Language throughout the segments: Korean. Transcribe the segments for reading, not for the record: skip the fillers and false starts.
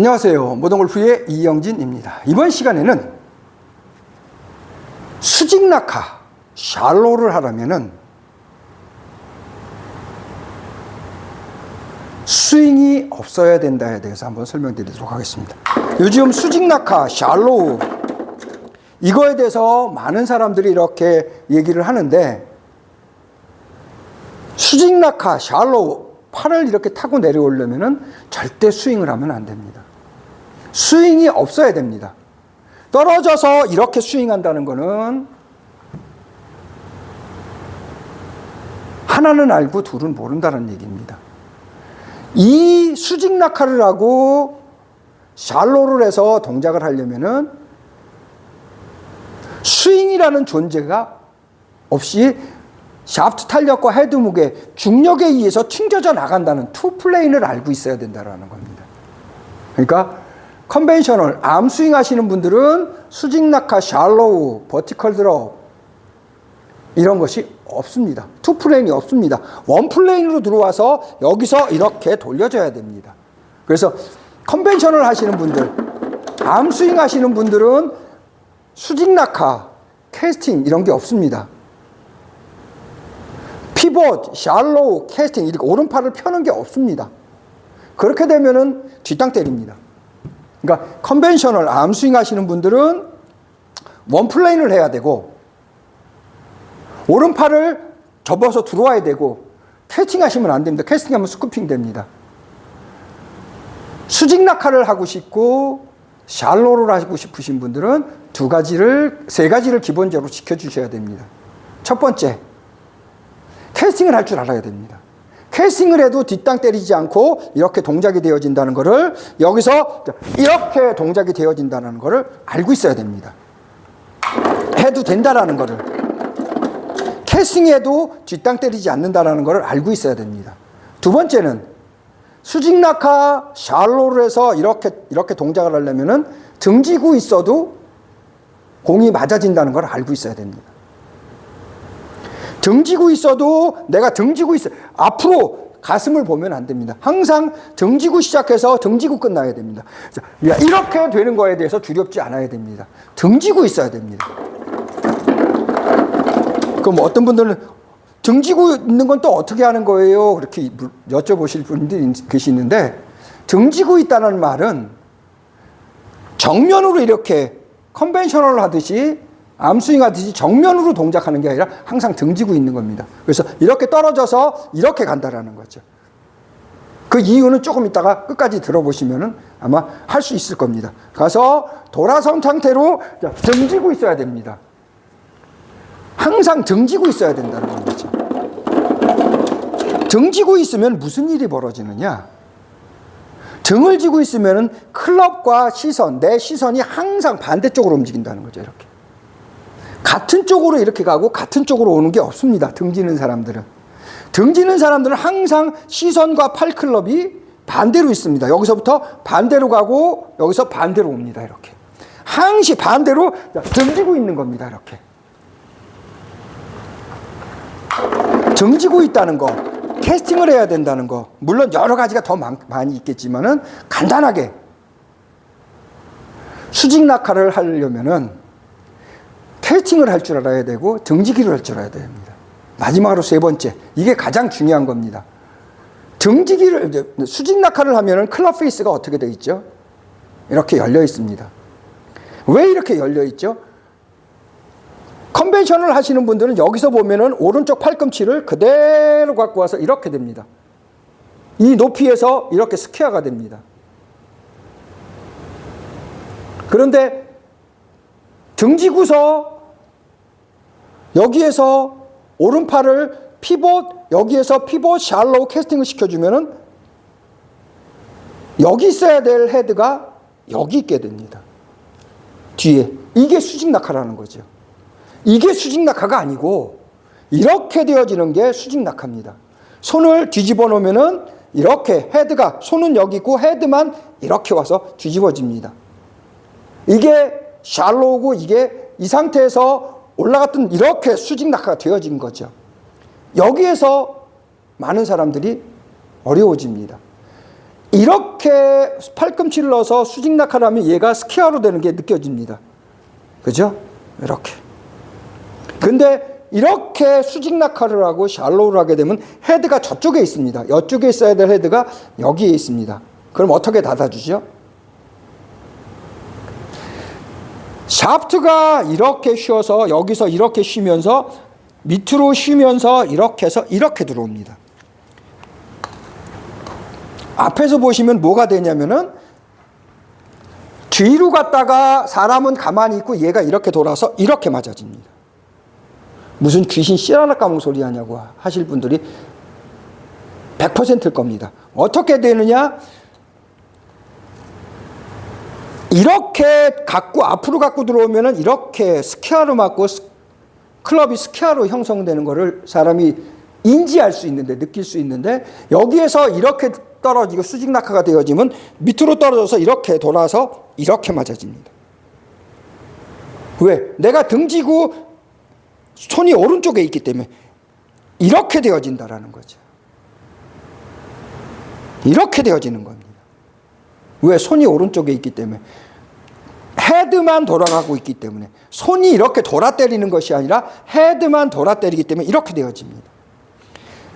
안녕하세요. 모던골프의 이영진입니다. 이번 시간에는 수직 낙하, 샬로우를 하려면은 스윙이 없어야 된다에 대해서 한번 설명드리도록 하겠습니다. 요즘 수직 낙하, 샬로우 이거에 대해서 많은 사람들이 이렇게 얘기를 하는데, 수직 낙하, 샬로우 팔을 이렇게 타고 내려오려면은 절대 스윙을 하면 안 됩니다. 스윙이 없어야 됩니다. 떨어져서 이렇게 스윙한다는 거는 하나는 알고 둘은 모른다는 얘기입니다. 이 수직 낙하를 하고 샬로우를 해서 동작을 하려면은 스윙이라는 존재가 없이 샤프트 탄력과 헤드 무게, 중력에 의해서 튕겨져 나간다는 투 플레인을 알고 있어야 된다는 겁니다. 그러니까 컨벤셔널 암 스윙 하시는 분들은 수직 낙하, 샬로우, 버티컬 드롭 이런 것이 없습니다. 투 플레인이 없습니다. 원 플레인으로 들어와서 여기서 이렇게 돌려줘야 됩니다. 그래서 컨벤셔널 하시는 분들, 암 스윙 하시는 분들은 수직 낙하, 캐스팅 이런 게 없습니다. 피봇, 샬로우, 캐스팅 이렇게 오른팔을 펴는 게 없습니다. 그렇게 되면은 뒷땅 때립니다. 그러니까 컨벤셔널 암 스윙 하시는 분들은 원 플레인을 해야 되고 오른팔을 접어서 들어와야 되고, 캐스팅 하시면 안 됩니다. 캐스팅 하면 스쿠핑 됩니다. 수직 낙하를 하고 싶고 샬로우를 하고 싶으신 분들은 세 가지를 기본적으로 지켜주셔야 됩니다. 첫 번째, 캐스팅을 할 줄 알아야 됩니다. 캐스팅을 해도 뒷땅 때리지 않고 이렇게 동작이 되어진다는 것을, 여기서 이렇게 동작이 되어진다는 것을 알고 있어야 됩니다. 해도 된다라는 것을, 캐스팅해도 뒷땅 때리지 않는다라는 것을 알고 있어야 됩니다. 두 번째는 수직 낙하, 샬로우를 해서 이렇게 동작을 하려면은 등지고 있어도 공이 맞아진다는 걸 알고 있어야 됩니다. 등지고 있어도 내가 등지고 있어, 앞으로 가슴을 보면 안 됩니다. 항상 등지고 시작해서 등지고 끝나야 됩니다. 이렇게 되는 거에 대해서 두렵지 않아야 됩니다. 등지고 있어야 됩니다. 그럼 어떤 분들은 등지고 있는 건 또 어떻게 하는 거예요? 그렇게 여쭤보실 분들이 계시는데, 등지고 있다는 말은 정면으로 이렇게 컨벤셔널 하듯이 암스윙 하듯이 정면으로 동작하는 게 아니라 항상 등지고 있는 겁니다. 그래서 이렇게 떨어져서 이렇게 간다라는 거죠. 그 이유는 조금 이따가 끝까지 들어보시면은 아마 할 수 있을 겁니다. 가서 돌아선 상태로 등지고 있어야 됩니다. 항상 등지고 있어야 된다는 거죠. 등지고 있으면 무슨 일이 벌어지느냐? 등을 지고 있으면은 클럽과 시선, 내 시선이 항상 반대쪽으로 움직인다는 거죠. 이렇게. 같은 쪽으로 이렇게 가고 같은 쪽으로 오는 게 없습니다. 등지는 사람들은. 등지는 사람들은 항상 시선과 팔클럽이 반대로 있습니다. 여기서부터 반대로 가고 여기서 반대로 옵니다. 이렇게. 항시 반대로 등지고 있는 겁니다. 이렇게. 등지고 있다는 거, 캐스팅을 해야 된다는 거, 물론 여러 가지가 더 많이 있겠지만은 간단하게 수직 낙하를 하려면은 캐스팅을 할 줄 알아야 되고 등지기를 할 줄 알아야 됩니다. 마지막으로 세 번째, 이게 가장 중요한 겁니다. 수직 낙하를 하면은 클럽 페이스가 어떻게 되어 있죠? 이렇게 열려 있습니다. 왜 이렇게 열려 있죠? 컨벤셔널 하시는 분들은 여기서 보면은 오른쪽 팔꿈치를 그대로 갖고 와서 이렇게 됩니다. 이 높이에서 이렇게 스퀘어가 됩니다. 그런데 등지고서 여기에서 오른팔을 피봇, 여기에서 피봇, 샬로우 캐스팅을 시켜주면은 여기 있어야 될 헤드가 여기 있게 됩니다. 뒤에. 이게 수직 낙하라는 거죠. 이게 수직 낙하가 아니고 이렇게 되어지는 게 수직 낙하입니다. 손을 뒤집어 놓으면은 이렇게 헤드가, 손은 여기 있고 헤드만 이렇게 와서 뒤집어집니다. 이게 샬로우고 이게 이 상태에서 올라갔던 이렇게 수직 낙하가 되어진 거죠. 여기에서 많은 사람들이 어려워집니다. 이렇게 팔꿈치를 넣어서 수직 낙하를 하면 얘가 스퀘어로 되는 게 느껴집니다. 그죠? 이렇게. 근데 이렇게 수직 낙하를 하고 샬로우를 하게 되면 헤드가 저쪽에 있습니다. 이쪽에 있어야 될 헤드가 여기에 있습니다. 그럼 어떻게 닫아주죠? 샤프트가 이렇게 쉬어서 여기서 이렇게 쉬면서 밑으로 쉬면서 이렇게 해서 이렇게 들어옵니다. 앞에서 보시면 뭐가 되냐면은 뒤로 갔다가 사람은 가만히 있고 얘가 이렇게 돌아서 이렇게 맞아집니다. 무슨 귀신 씨라나 까먹은 소리 하냐고 하실 분들이 100%일 겁니다. 어떻게 되느냐? 이렇게 갖고 앞으로 갖고 들어오면은 이렇게 스퀘어로 맞고 클럽이 스퀘어로 형성되는 거를 사람이 인지할 수 있는데, 느낄 수 있는데, 여기에서 이렇게 떨어지고 수직 낙하가 되어지면 밑으로 떨어져서 이렇게 돌아서 이렇게 맞아집니다. 왜? 내가 등지고 손이 오른쪽에 있기 때문에 이렇게 되어진다라는 거죠. 이렇게 되어지는 겁니다. 왜? 손이 오른쪽에 있기 때문에. 헤드만 돌아가고 있기 때문에. 손이 이렇게 돌아 때리는 것이 아니라 헤드만 돌아 때리기 때문에 이렇게 되어집니다.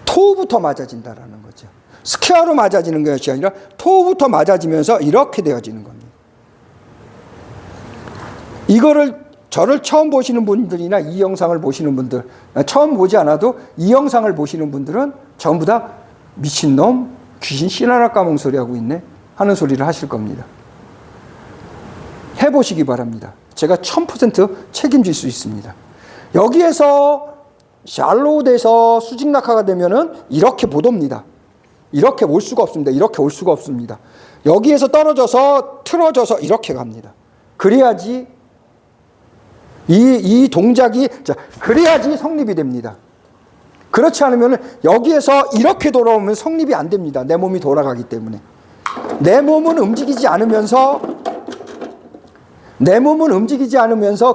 토우부터 맞아진다라는 거죠. 스퀘어로 맞아지는 것이 아니라 토우부터 맞아지면서 이렇게 되어지는 겁니다. 이거를 저를 처음 보시는 분들이나 이 영상을 보시는 분들, 처음 보지 않아도 이 영상을 보시는 분들은 전부 다 미친놈, 귀신 씨나라 까먹은 소리 하고 있네 하는 소리를 하실 겁니다. 해보시기 바랍니다. 제가 1000% 책임질 수 있습니다. 여기에서 샬로우 돼서 수직 낙하가 되면은 이렇게 못 옵니다. 이렇게 올 수가 없습니다. 이렇게 올 수가 없습니다. 여기에서 떨어져서 틀어져서 이렇게 갑니다. 그래야지 이 동작이, 자, 그래야지 성립이 됩니다. 그렇지 않으면 여기에서 이렇게 돌아오면 성립이 안 됩니다. 내 몸이 돌아가기 때문에. 내 몸은 움직이지 않으면서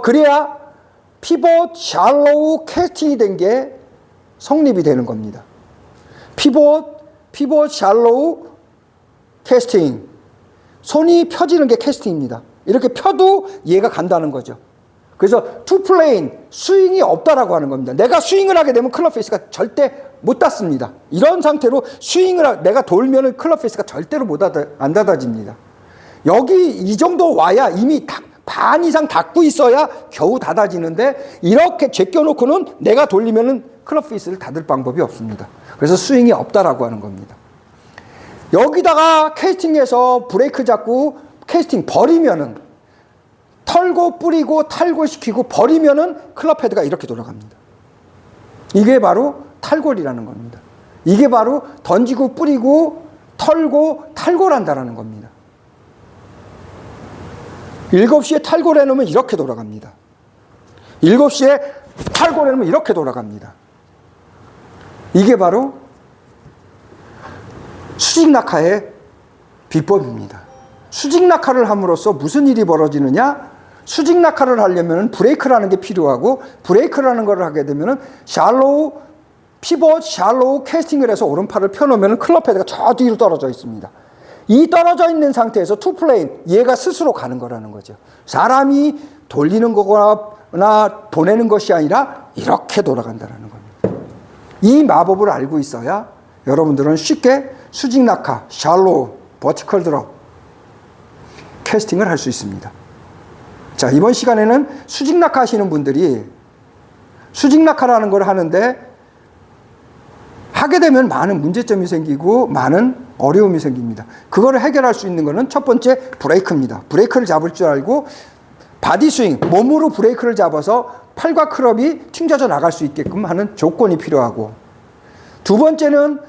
그래야 피봇, 샬로우, 캐스팅이 된 게 성립이 되는 겁니다. 피봇, 샬로우, 캐스팅. 손이 펴지는 게 캐스팅입니다. 이렇게 펴도 얘가 간다는 거죠. 그래서 투 플레인, 스윙이 없다라고 하는 겁니다. 내가 스윙을 하게 되면 클럽 페이스가 절대 못 닿습니다. 이런 상태로 내가 돌면은 클럽 페이스가 절대로 안 닫아집니다. 여기 이 정도 와야 이미 반 이상 닫고 있어야 겨우 닫아지는데, 이렇게 제껴놓고는 내가 돌리면은 클럽 페이스를 닫을 방법이 없습니다. 그래서 스윙이 없다라고 하는 겁니다. 여기다가 캐스팅해서 브레이크 잡고 캐스팅 버리면은, 털고 뿌리고 탈골시키고 버리면은 클럽 헤드가 이렇게 돌아갑니다. 이게 바로 탈골이라는 겁니다. 이게 바로 던지고 뿌리고 털고 탈골한다라는 겁니다. 7시에 탈골해놓으면 이렇게 돌아갑니다. 7시에 탈골해놓으면 이렇게 돌아갑니다. 이게 바로 수직 낙하의 비법입니다. 수직 낙하를 함으로써 무슨 일이 벌어지느냐? 수직 낙하를 하려면 브레이크라는 게 필요하고, 브레이크라는 걸 하게 되면 샬로우, 피봇, 샬로우, 캐스팅을 해서 오른팔을 펴놓으면 클럽 헤드가 저 뒤로 떨어져 있습니다. 이 떨어져 있는 상태에서 투 플레인, 얘가 스스로 가는 거라는 거죠. 사람이 돌리는 거거나 보내는 것이 아니라 이렇게 돌아간다는 겁니다. 이 마법을 알고 있어야 여러분들은 쉽게 수직 낙하, 샬로우, 버티컬 드롭, 캐스팅을 할 수 있습니다. 자, 이번 시간에는 수직 낙하 하시는 분들이 수직 낙하라는 걸 하는데, 하게 되면 많은 문제점이 생기고 많은 어려움이 생깁니다. 그거를 해결할 수 있는 거는 첫 번째 브레이크입니다. 브레이크를 잡을 줄 알고 바디 스윙, 몸으로 브레이크를 잡아서 팔과 클럽이 튕겨져 나갈 수 있게끔 하는 조건이 필요하고, 두 번째는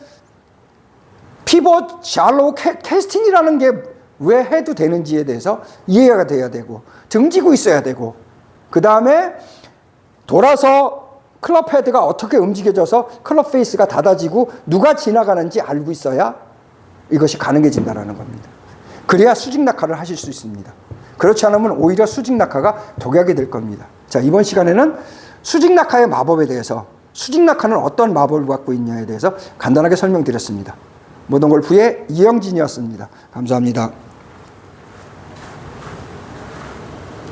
피봇, 샬로우, 캐스팅이라는 게 왜 해도 되는지에 대해서 이해가 돼야 되고, 등지고 있어야 되고, 그 다음에 돌아서 클럽 헤드가 어떻게 움직여져서 클럽 페이스가 닫아지고 누가 지나가는지 알고 있어야 이것이 가능해진다는 겁니다. 그래야 수직 낙하를 하실 수 있습니다. 그렇지 않으면 오히려 수직 낙하가 독약이 될 겁니다. 자, 이번 시간에는 수직 낙하의 마법에 대해서, 수직 낙하는 어떤 마법을 갖고 있냐에 대해서 간단하게 설명드렸습니다. 모든 골프의 이영진이었습니다. 감사합니다.